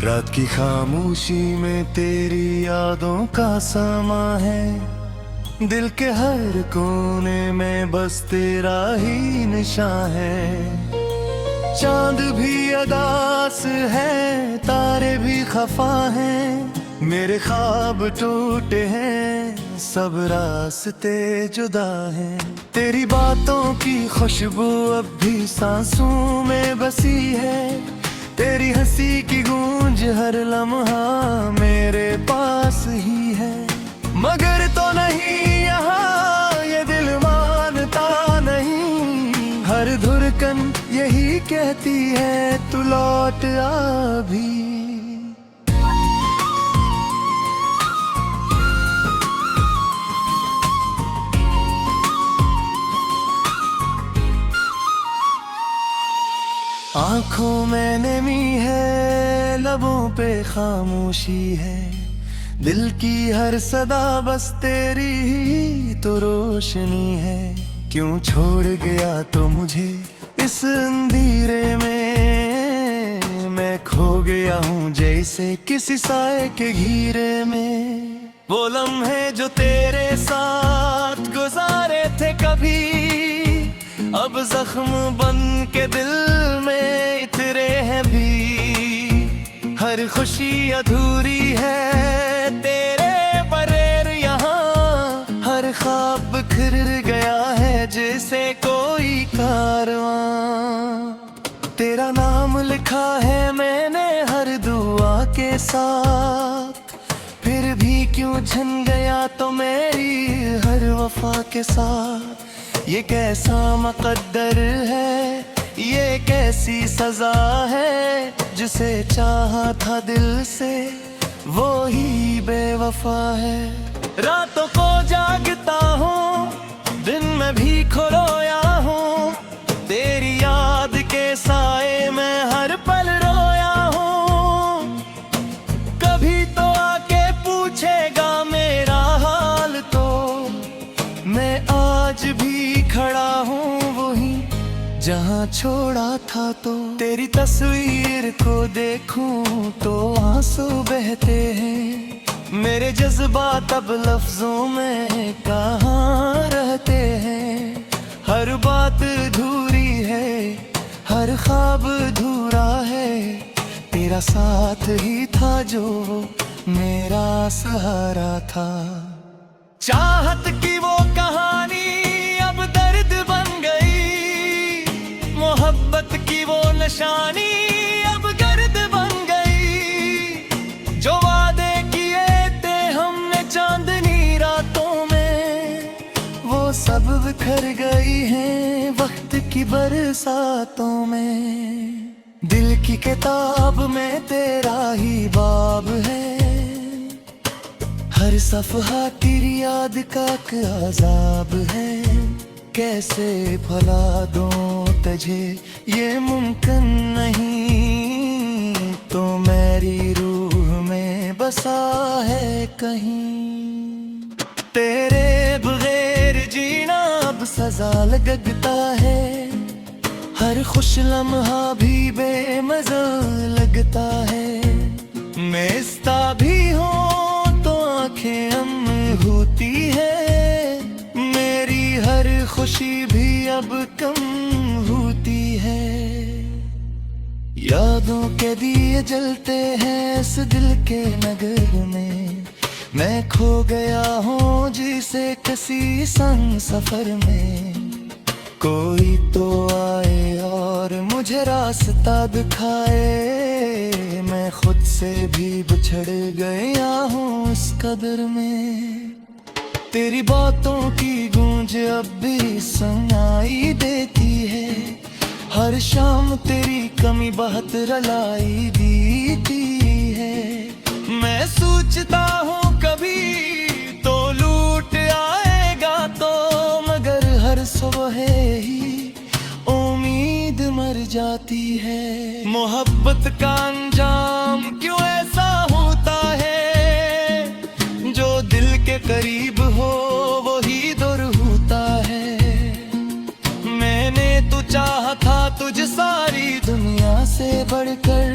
रात की खामोशी में तेरी यादों का समा है। दिल के हर कोने में बस तेरा ही निशान है। चांद भी अदास है, तारे भी खफा हैं। मेरे ख्वाब टूटे हैं, सब रास्ते जुदा हैं। तेरी बातों की खुशबू अब भी सांसों में बसी है। तेरी हंसी की गूंज हर लम्हा मेरे पास ही है। मगर तो नहीं यहाँ ये दिल मानता नहीं। हर धुरकन यही कहती है तू लौट आ भी। आंखों में नमी है, लबों पे खामोशी है। दिल की हर सदा बस तेरी ही तो रोशनी है। क्यों छोड़ गया तो मुझे इस अंधेरे में। मैं खो गया हूँ जैसे किसी साए के घेरे में। वो लम्हे जो तेरे साथ गुजारे थे कभी, अब जख्म बन के दिल में इतरे हैं भी। हर खुशी अधूरी है तेरे बगैर यहाँ। हर ख्वाब बिखर गया है जैसे कोई कारवां। तेरा नाम लिखा है मैंने हर दुआ के साथ। फिर भी क्यों झन गया तो मेरी हर वफा के साथ। ये कैसा मुकद्दर है, ये कैसी सजा है। जिसे चाहा था दिल से वो ही बेवफा है। रातों को जागता हूँ, दिन में भी खोया हूँ। तेरी याद के साए में हर पल रोया हूँ। कभी तो आके पूछेगा मेरा हाल तो। मैं आज भी खड़ा हूँ वही जहाँ छोड़ा था तो। तेरी तस्वीर को देखूं तो आंसू बहते हैं। मेरे जज्बात अब लफ्जों में कहाँ रहते हैं। हर बात अधूरी है, हर ख्वाब अधूरा है। तेरा साथ ही था जो मेरा सहारा था। चाहत की वो कहानी अब दर्द बन गई। मोहब्बत की वो निशानी अब गर्द बन गई। जो वादे किए थे हमने चांदनी रातों में, वो सब बिखर गई हैं वक्त की बरसातों में। दिल की किताब में तेरा ही बाब है। हर सफ़हा तेरी याद का अज़ाब है। कैसे भुला दूं तुझे ये मुमकिन नहीं। तो मेरी रूह में बसा है कहीं। तेरे बगैर जीना अब सजा लगता है। हर खुश लम्हा भी बेमज़ा लगता है। मैं इस्ता भी हूँ आँखें अम होती है। मेरी हर खुशी भी अब कम होती है। यादों के दिए जलते हैं इस दिल के नगर में। मैं खो गया हूँ जिसे किसी संग सफर में। कोई तो आए और मुझे रास्ता दिखाए। मैं खुद से भी बिछड़ गया हूँ इस कदर में। तेरी बातों की गूंज अब भी सुनाई देती है। हर शाम तेरी कमी बहुत रुलाई देती है। मैं सोचता हूँ कभी तो लूट आएगा तो। मगर हर सुबह ही उम्मीद मर जाती है। मोहब्बत का अंजाम क्यों ऐसा होता है। जो दिल के करीब हो वही दूर होता है। मैंने तो चाहा था तुझ सारी दुनिया से बढ़कर,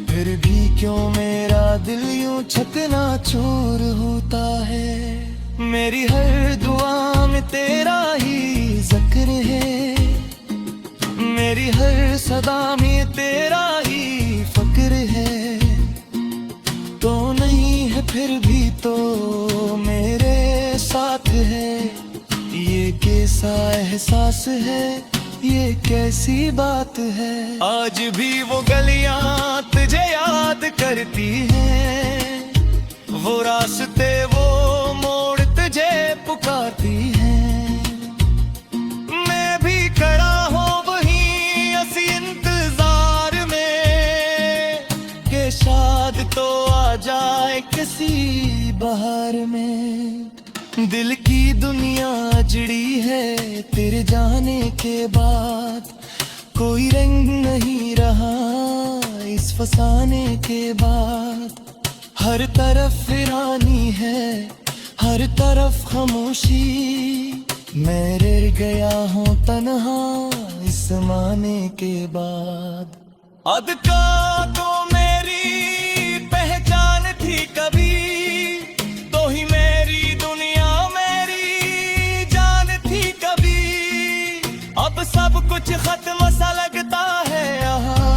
फिर भी क्यों मेरा दिल यूं चकनाचूर होता है। मेरी हर दुआ में तेरा ही जिक्र है, मेरी हर सदा में तेरा ही फक्र है। तो नहीं है फिर भी तो मेरे साथ है, ये कैसा एहसास है, ये कैसी बात है। आज भी वो गलियां तुझे याद करती हैं, वो रास्ते वो मोड़ तुझे पुकारती हैं। मैं भी खड़ा हूँ वहीं ऐसी इंतजार में, कि शायद तो आ जाए किसी बहार में। दिल की दुनिया अजड़ी है तेरे जाने के बाद, कोई रंग नहीं रहा इस फसाने के बाद। हर तरफ वीरानी है, हर तरफ खामोशी, मैं रह गया हूँ तन्हा इस जमाने के बाद। अदका तो मेरी पहचान थी कभी, तो ही मेरी दुनिया मेरी जान थी कभी। अब सब कुछ खत्म सा लगता है यहाँ,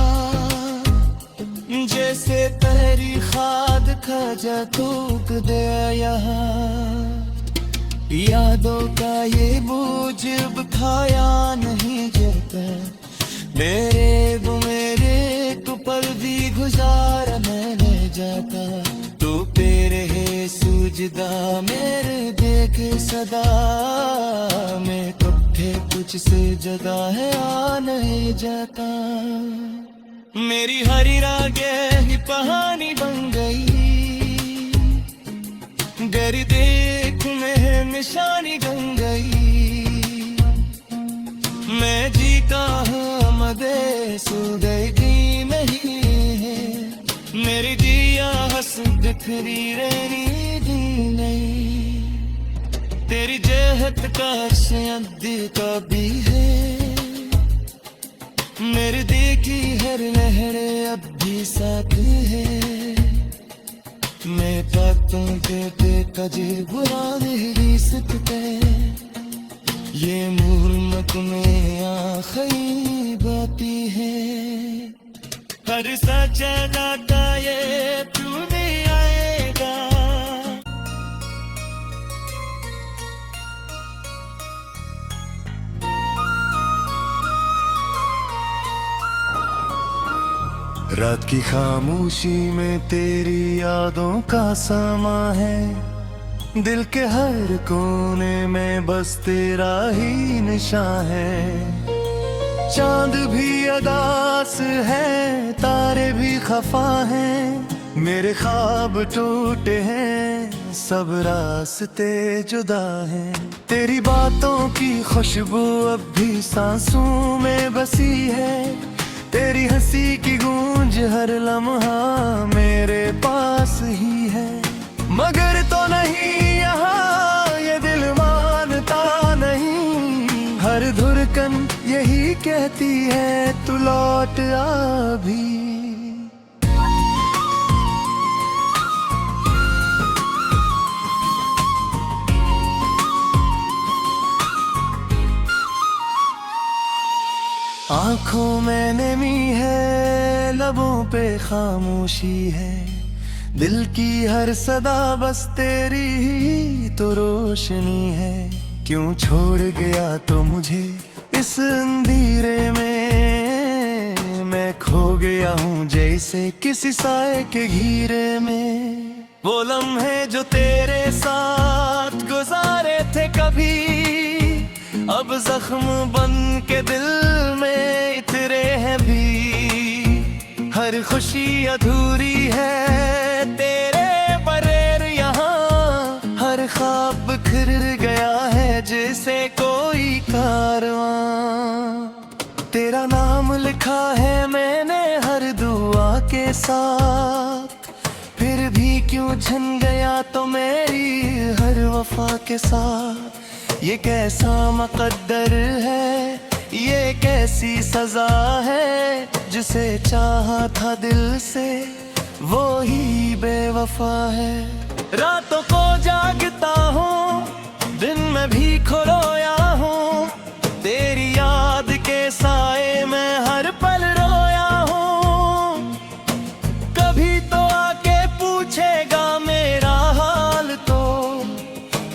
जैसे तेरी खाद खजा थूक दे यहाँ। यादों का ये बोझ अब खाया नहीं जाता, मेरे को पल भी गुजारा मैंने जाता। तू तेरे है सूझदा मेरे देख सदा, मैं कब्ठे तुझसे जदा है आ नहीं जाता। मेरी हरी रागें ही कहानी बन गई, गरी देख में निशानी बन गई। मैं जी का मदे सो गई नहीं है, मेरी जिया हंस बिखरी रहनी दी नहीं। तेरी जहत का अद्दी का भी है, मेरे देखी हर लहरे अब भी साथ है। मैं बातों देते कजे बुरा नहीं सकते, ये मूर्ख में आखिरी बाती है। हर सच्चा गाता ये तू नहीं आएगा। रात की खामोशी में तेरी यादों का समा है, दिल के हर कोने में बस तेरा ही निशान है। चांद भी अदास है, तारे भी खफा हैं, मेरे ख्वाब टूटे हैं, सब रास्ते जुदा हैं। तेरी बातों की खुशबू अब भी सांसों में बसी है, तेरी हंसी की गूंज हर लम्हा मेरे पास ही है। मगर तो नहीं यहाँ ये दिल मानता नहीं, हर धुरकन यही कहती है तू लौट आ भी। आंखों में नमी है, लबों पे खामोशी है, दिल की हर सदा बस तेरी ही तो रोशनी है। क्यों छोड़ गया तो मुझे इस अंधेरे में, मैं खो गया हूँ जैसे किसी साए के घेरे में। वो लम्हे जो तेरे साथ गुजारे थे कभी, अब जख्म बन के दिल में इतरे हैं भी। हर खुशी अधूरी है तेरे बगैर यहाँ, हर ख्वाब बिखर गया है जैसे कोई कारवां। तेरा नाम लिखा है मैंने हर दुआ के साथ, फिर भी क्यों झन गया तो मेरी हर वफा के साथ। ये कैसा मुकद्दर है, ये कैसी सजा है, जिसे चाहा था दिल से वो ही बेवफा है। रातों को जागता हूँ, दिन में भी खोया हूँ, तेरी याद के साए में हर पल रोया हूँ। कभी तो आके पूछेगा मेरा हाल, तो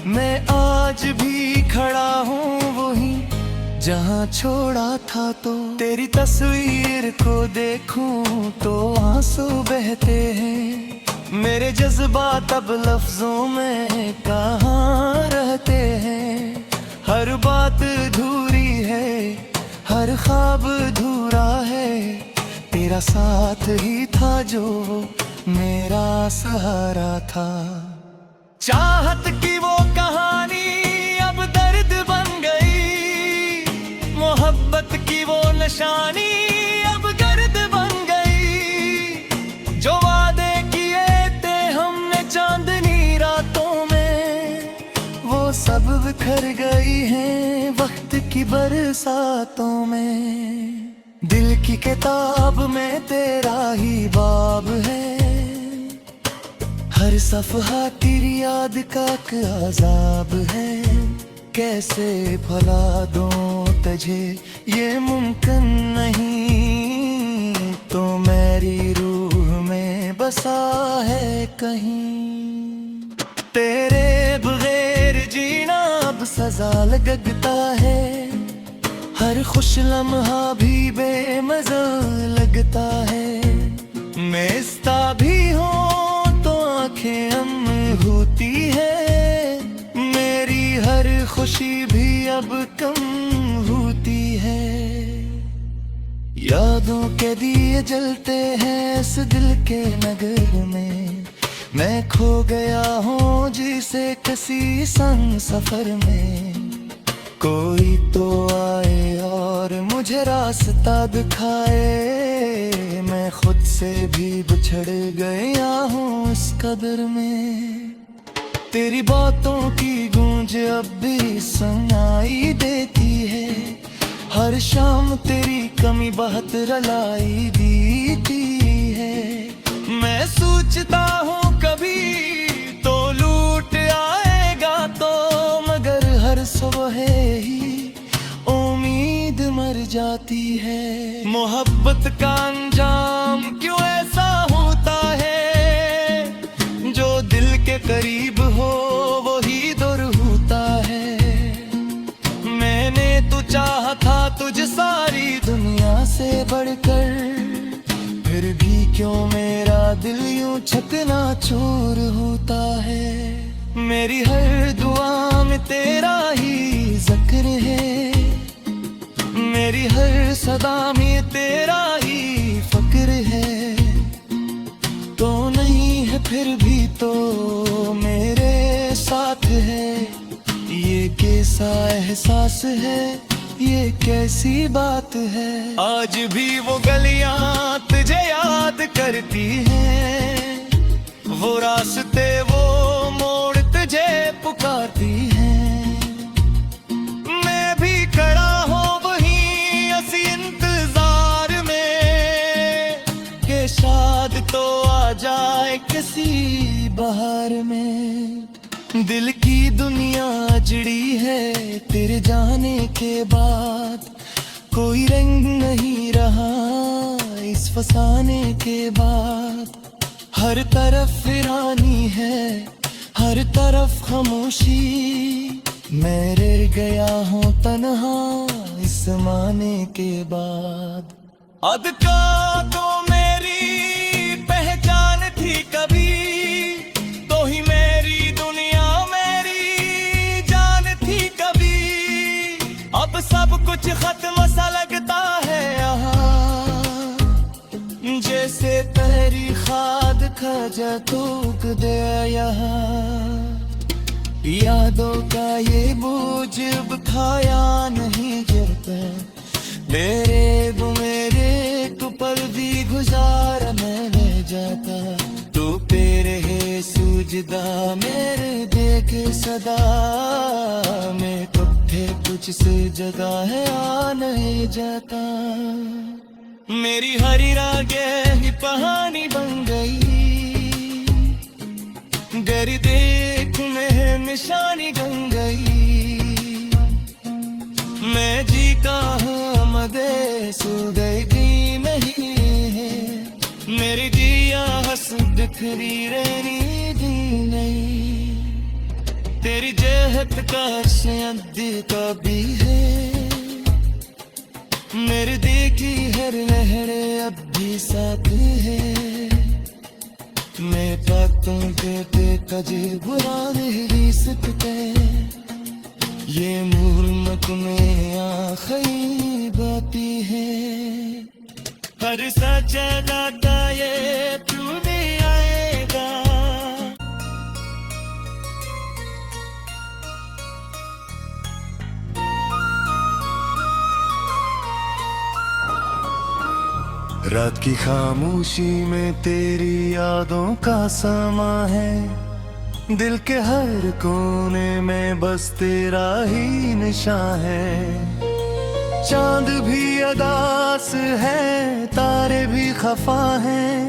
मैं आज भी खड़ा हूँ वहीं जहाँ छोड़ा था। तो तेरी तस्वीर को देखूं तो आंसू बहते हैं, मेरे जज्बात अब लफ्जों में कहाँ रहते हैं। हर बात अधूरी है, हर ख्वाब अधूरा है, तेरा साथ ही था जो मेरा सहारा था। चाहत की वो कहानी अब दर्द बन गई, मोहब्बत की वो निशानी अब गर्द बन गई। जो वादे किए थे हमने चांदनी रातों में, वो सब बिखर गई हैं वक्त की बरसातों में। दिल की किताब में तेरा ही बाब है, हर सफ़हा तेरी याद का एक अज़ाब है। कैसे भुला दूं तुझे ये मुमकिन नहीं, तो मेरी रूह में बसा है कहीं। तेरे बगैर जीना अब सजा लगता है, हर खुश लम्हा भी बेमज़ा लगता है। मैं इस्ता भी हूँ तो आंखें अम होती है, मेरी हर खुशी भी अब कम होती है। यादों के दिए जलते हैं इस दिल के नगर में, मैं खो गया हूँ जिसे किसी संग सफर में। कोई तो आए और मुझे रास्ता दिखाए, मैं खुद से भी बिछड़ गया हूँ इस कदर में। तेरी बातों की गूंज अब भी सुनाई देती है, हर शाम तेरी कमी बहुत रुलाई देती है। मैं सोचता हूँ कभी तो लूट आएगा तो, मगर हर सुबह ही उम्मीद मर जाती है। मोहब्बत का अंजाम क्यों ऐसा होता है, जो दिल के करीब हो वही दूर होता है। मैंने तो चाहा था तुझे सारी दुनिया से बढ़कर, फिर भी क्यों मेरा दिल यूं चकनाचूर होता है। मेरी हर दुआ में तेरा ही जिक्र है, मेरी हर सदा में तेरा ही फक्र है। तो नहीं है फिर भी तो मेरे साथ है, ये कैसा एहसास है, ये कैसी बात है। आज भी वो गलियां तुझे याद करती हैं, वो रास्ते वो मोड़ तुझे पुकारती हैं। मैं भी खड़ा हूँ वहीं इसी इंतजार में, कि शायद तो आ जाए किसी बहार में। दिल की दुनिया अजड़ी है तेरे जाने के बाद, कोई रंग नहीं रहा इस फसाने के बाद। हर तरफ वीरानी है, हर तरफ खामोशी, मैं रह गया हूँ तन्हा इस ज़माने के बाद। अदका तो मेरी पहचान थी कभी, तो ही मेरी दुनिया मेरी जान थी कभी। अब सब कुछ खत्म सा लगता है यहाँ, जैसे तेरी खाद खजा तूक दे यहाँ। यादों का ये बोझ अब खाया नहीं गिरता, मेरे को पल भी गुजारा मैं ले जाता। तू पे रहे सूझदा मेरे देख सदा, मैं कब्ठे कुछ से जगह है आ नहीं जाता। मेरी हरी रागे ही कहानी बन गई, गरी देख में निशानी गन गई, मैं जी का मदे सो गई नहीं है, मेरी जिया हंस बिखरी रहनी दी नहीं, तेरी जहत का अद्दी का भी है, मेरी देखी हर लहरे अब भी साथ है, मैं बातों पे कजे बुरा नहीं सकते, ये मूर्मत में आखिरी बाती है, हर सच्चा दाता ये तू भी आएगा। रात की खामोशी में तेरी यादों का समा है, दिल के हर कोने में बस तेरा ही निशान है, चांद भी अदास है तारे भी खफा हैं,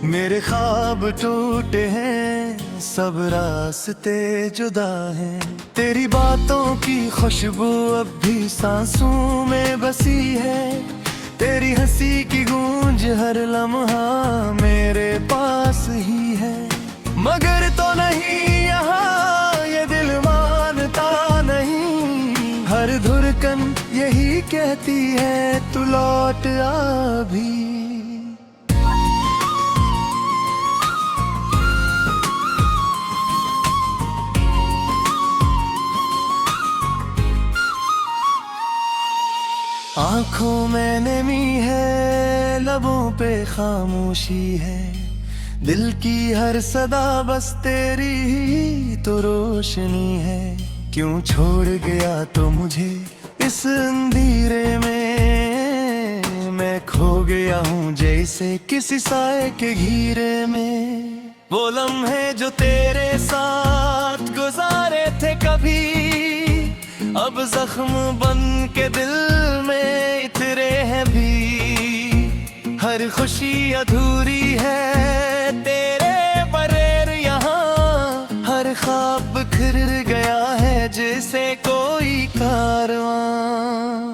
मेरे ख्वाब टूटे हैं सब रास्ते जुदा हैं, तेरी बातों की खुशबू अब भी सांसों में बसी है, तेरी हंसी की गूंज हर लम्हा मेरे पास ही है, मगर तो नहीं यहाँ ये दिल मानता नहीं, हर धुरकन यही कहती है तू लौट आ भी। आंखों में नमी है लबों पे खामोशी है, दिल की हर सदा बस तेरी ही तो रोशनी है, क्यों छोड़ गया तो मुझे इस अंधेरे में, मैं खो गया हूँ जैसे किसी साए के घेरे में, वो लम्हे जो तेरे साथ गुजारे थे कभी अब जख्म बन के दिल में इतरे हैं भी, हर खुशी अधूरी है तेरे बगैर यहाँ, हर ख्वाब बिखर गया है जैसे कोई कारवां,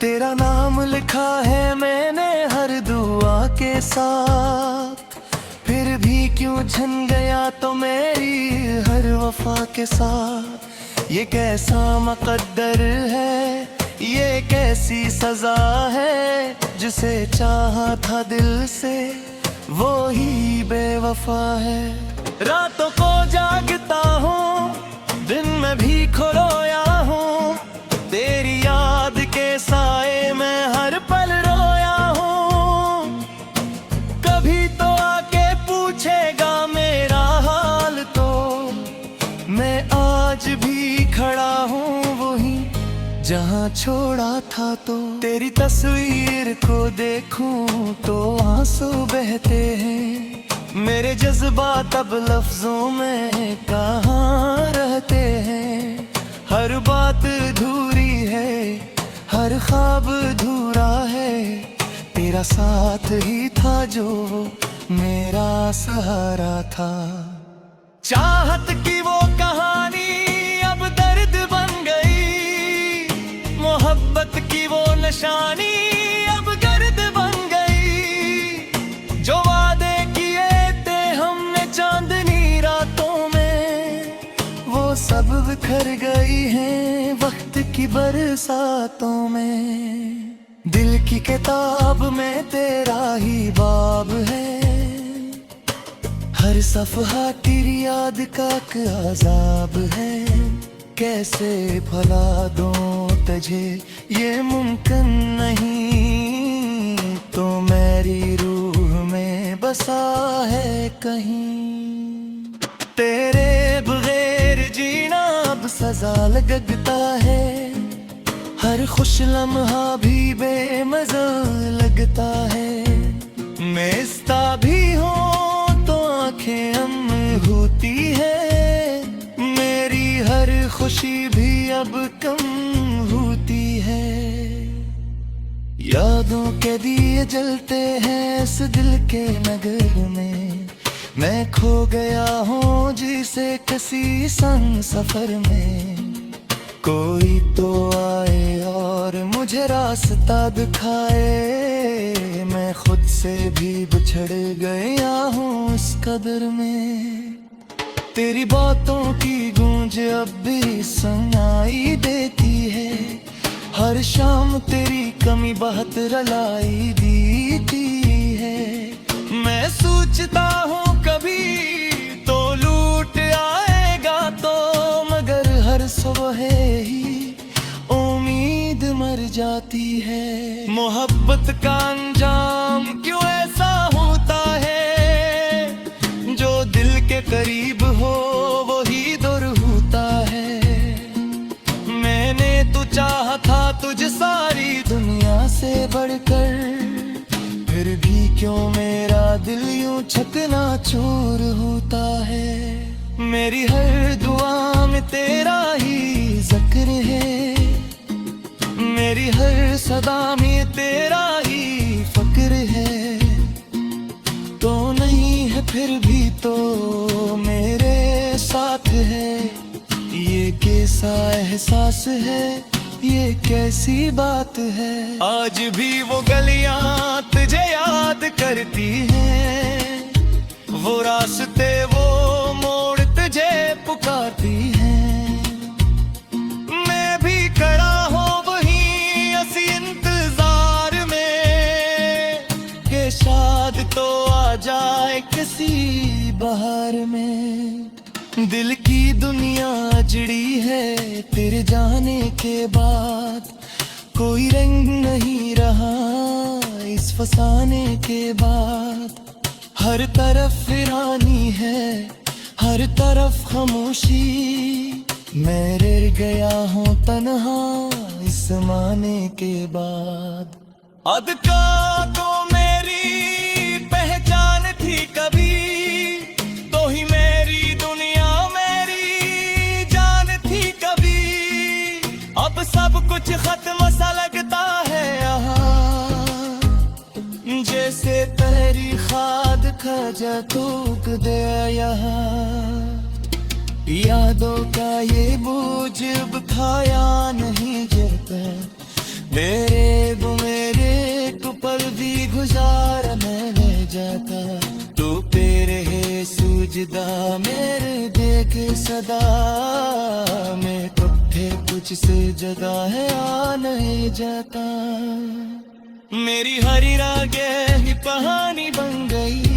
तेरा नाम लिखा है मैंने हर दुआ के साथ, फिर भी क्यों झन गया तो मेरी हर वफा के साथ, ये कैसा मुकद्दर है ये कैसी सजा है, जिसे चाहा था दिल से वो ही बेवफा है, रातों को जागता हूँ दिन में भी खोया हूँ, तेरी याद के साए में हर पल रोया हूँ, कभी तो आके पूछेगा मेरा हाल तो, मैं आज भी खड़ा हूँ वही जहाँ छोड़ा था, तो तेरी तस्वीर को देखूं तो आंसू बहते हैं, मेरे जज्बात अब लफ्जों में कहाँ रहते हैं, हर बात अधूरी है हर ख्वाब अधूरा है, तेरा साथ ही था जो मेरा सहारा था, चाहत की वो कहानी अब दर्द बन गई, मोहब्बत की वो निशानी अब गर्द बन गई, जो वादे किए थे हमने चांदनी रातों में वो सब बिखर गई हैं वक्त की बरसातों में, दिल की किताब में तेरा ही बाब है, हर सफहा तेरी याद का अज़ाब है, कैसे भुला दूं तुझे ये मुमकिन नहीं, तो मेरी रूह में बसा है कहीं, तेरे बगैर जीना अब सजा लगता है, हर खुश लम्हा भी बेमज़ा लगता है, मैं इस्ता भी हूँ तो आंखें अम होती है, मेरी हर खुशी भी अब कम होती है, यादों के दिए जलते हैं इस दिल के नगर में, मैं खो गया हूँ जिसे किसी संग सफर में, कोई तो आए और मुझे रास्ता दिखाए। मैं खुद से भी बिछड़ गया हूँ इस कदर में, तेरी बातों की गूंज अब भी सुनाई देती है। हर शाम तेरी कमी बहुत रुलाई देती है। मैं सोचता हूँ कभी तो लूट आएगा तो, मगर हर सुबह ही उम्मीद मर जाती है। मोहब्बत का अंजाम क्यों ऐसा होता है, जो दिल के करीब हो वही दूर होता है। मैंने तो चाहा था तुझे सारी दुनिया से बढ़कर, फिर भी क्यों मेरा दिल यूं चकनाचूर होता है। मेरी हर दुआ में तेरा ही जिक्र है, मेरी हर सदा में तेरा ही फक्र है। तो नहीं है फिर भी तो मेरे साथ है, ये कैसा एहसास है, ये कैसी बात है। आज भी वो गलियां तुझे याद करती हैं, वो रास्ते वो मोड़ तुझे पुकारती हैं। मैं भी खड़ा हूँ वहीं ऐसी इंतजार में, कि शायद तो आ जाए किसी बहार में। दिल की दुनिया अजड़ी है तेरे जाने के बाद, कोई रंग नहीं रहा इस फसाने के बाद। हर तरफ वीरानी है, हर तरफ खामोशी, मैं रह गया हूँ तन्हा इस ज़माने के बाद। अदका तो मेरी पहचान थी कभी, तो ही मेरी दुनिया मेरी जान थी कभी। अब सब कुछ खत्म सा लगता है यहाँ, जैसे तेरी खाद खजा तूक दे यहाँ। यादों का ये बोझ अब खाया नहीं जाता, मेरे को पल भी गुजारा मैं ले जाता। तू पे रहे सूझदा मेरे देख सदा, मैं कब्ठे कुछ से जगह है आ नहीं जाता। मेरी हरी रागें ही कहानी बन गई,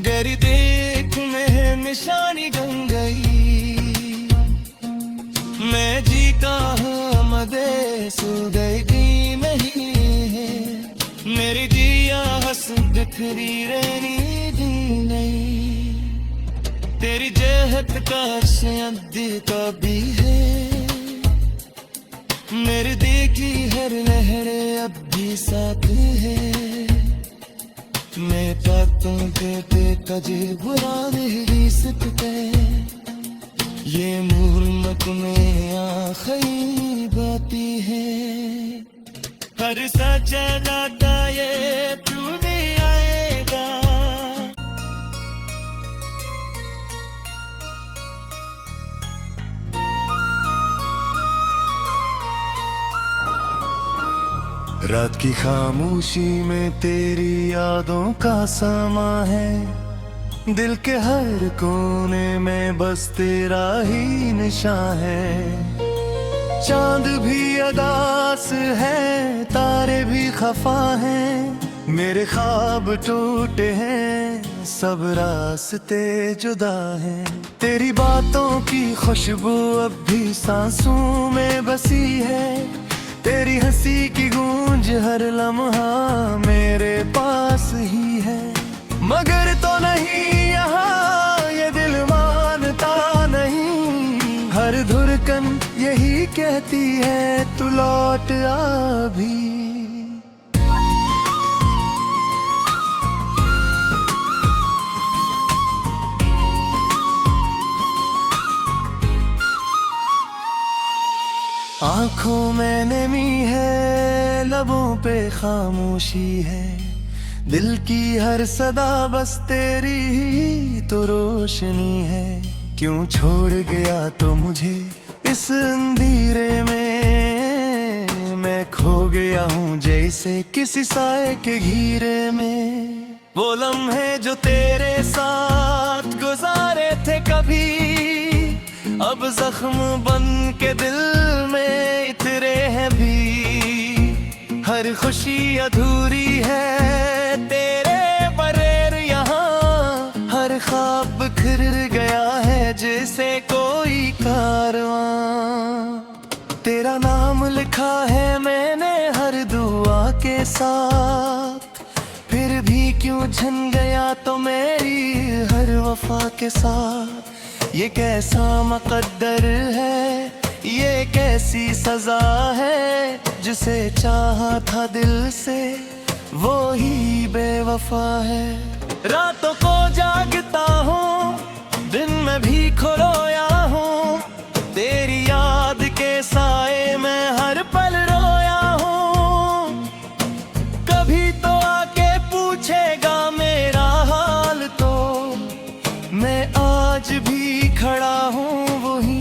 गरी देख में निशानी बन गई। मैं जी का मदे सो गई नहीं है, मेरी दिया हंस बिखरी रहनी दी नहीं। तेरी जहत का शायद का भी है, मेरे देखी हर लहरे अब भी साथ है। मैं बातों के कजे बुरा नहीं सकते, ये मूर्मत में आखिरी बाती है। हर सच्चा दाता ये तू भी आएगा। रात की खामोशी में तेरी यादों का समा है, दिल के हर कोने में बस तेरा ही निशान है। चांद भी अदास है, तारे भी खफा हैं, मेरे ख्वाब टूटे हैं, सब रास्ते जुदा हैं। तेरी बातों की खुशबू अब भी सांसों में बसी है, तेरी हंसी की गूंज हर लम्हा मेरे पास ही है। मगर तो नहीं यहाँ ये दिल मानता नहीं, हर धुरकन यही कहती है तू लौट आ भी। आंखों में नमी है, लबों पे खामोशी है, दिल की हर सदा बस तेरी ही तो रोशनी है। क्यों छोड़ गया तो मुझे इस अंधेरे में, मैं खो गया हूँ जैसे किसी साए के घेरे में। वो लम्हे जो तेरे साथ गुजारे थे कभी, अब जख्म बन के दिल में इतरे हैं भी। हर खुशी अधूरी है तेरे बगैर यहाँ, हर ख्वाब बिखर गया है जैसे कोई कारवां। तेरा नाम लिखा है मैंने हर दुआ के साथ, फिर भी क्यों झन गया तो मेरी हर वफा के साथ। ये कैसा मुकद्दर है, ये कैसी सजा है, जिसे चाहा था दिल से वो ही बेवफा है। रातों को जागता हूँ, दिन में भी खोया हूँ, तेरी याद के साए में हर पल रोया हूँ। कभी तो आके पूछेगा मेरा हाल, तो मैं आज भी खड़ा हूँ वही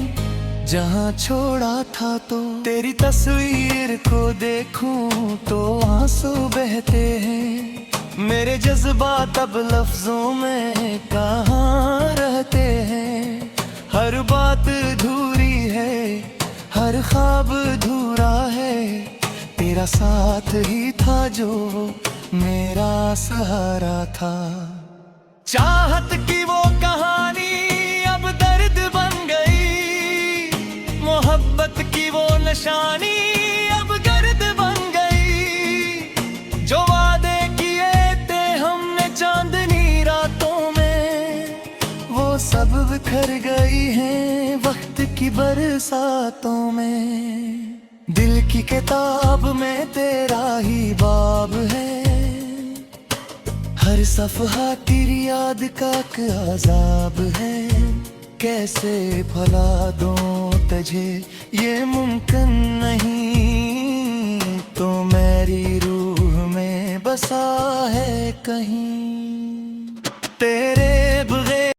जहाँ छोड़ा था। तो तेरी तस्वीर को देखूं तो आंसू बहते हैं, मेरे जज्बात अब लफ्जों में कहाँ रहते हैं। हर बात अधूरी है, हर ख्वाब अधूरा है, तेरा साथ ही था जो मेरा सहारा था। चाहत की वो कहानी अब दर्द बन गई, मोहब्बत की वो निशानी अब गर्द बन गई। जो वादे किए थे हमने चांदनी रातों में, वो सब बिखर गई हैं वक्त की बरसातों में। दिल की किताब में तेरा ही बाब है, हर सफ़हा तेरी याद का अज़ाब है। कैसे भुला दूं तुझे ये मुमकिन नहीं, तो मेरी रूह में बसा है कहीं तेरे बगैर।